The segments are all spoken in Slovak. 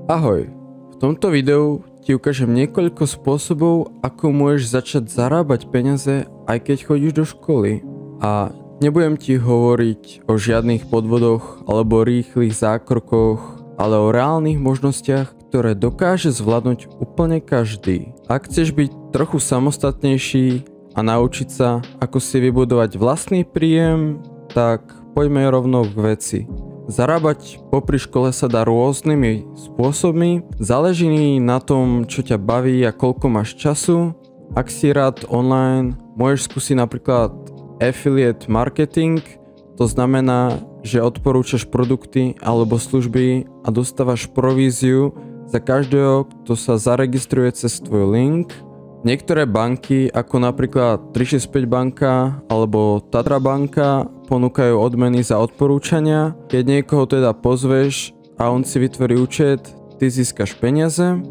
Ahoj, v tomto videu ti ukážem niekoľko spôsobov, ako môžeš začať zarábať peniaze, aj keď chodíš do školy. A nebudem ti hovoriť o žiadnych podvodoch alebo rýchlych zákrokoch, ale o reálnych možnostiach, ktoré dokáže zvládnuť úplne každý. Ak chceš byť trochu samostatnejší a naučiť sa, ako si vybudovať vlastný príjem, tak poďme rovno k veci. Zarábať popri škole sa dá rôznymi spôsobmi, záleží na tom, čo ťa baví a koľko máš času. Ak si rád online, môžeš skúsiť napríklad affiliate marketing, to znamená, že odporúčaš produkty alebo služby a dostávaš províziu za každého, kto sa zaregistruje cez tvoj link. Niektoré banky, ako napríklad 365 banka alebo Tatra banka, ponúkajú odmeny za odporúčania. Keď niekoho teda pozveš a on si vytvorí účet, ty získaš peniaze.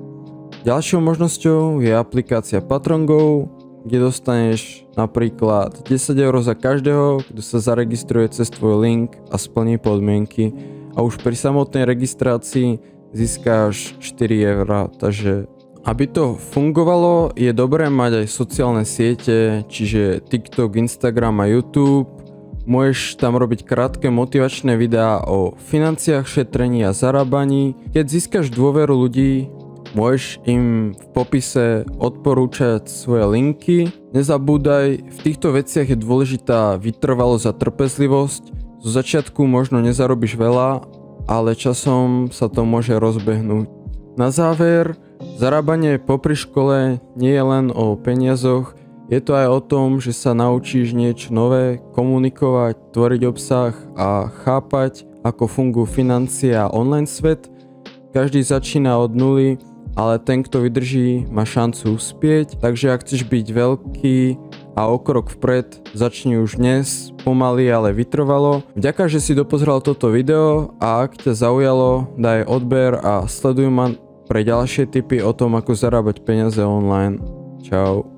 Ďalšou možnosťou je aplikácia PatronGo, kde dostaneš napríklad 10 eur za každého, kto sa zaregistruje cez tvoj link a splní podmienky. A už pri samotnej registrácii získáš 4 eur, takže aby to fungovalo, je dobré mať aj sociálne siete, čiže TikTok, Instagram a YouTube. Môžeš tam robiť krátke motivačné videá o financiách, šetrení a zarábaní. Keď získaš dôveru ľudí, môžeš im v popise odporúčať svoje linky. Nezabúdaj, v týchto veciach je dôležitá vytrvalosť a trpezlivosť. Zo začiatku možno nezarobíš veľa, ale časom sa to môže rozbehnúť. Na záver, zarábanie popri škole nie je len o peniazoch, je to aj o tom, že sa naučíš niečo nové, komunikovať, tvoriť obsah a chápať, ako fungujú financie a online svet. Každý začína od nuly, ale ten, kto vydrží, má šancu uspieť, takže ak chceš byť veľký a o krok vpred, začni už dnes, pomaly, ale vytrvalo. Vďaka, že si dopozeral toto video a ak ťa zaujalo, daj odber a sleduj ma pre ďalšie tipy o tom, ako zarábať peniaze online. Čau.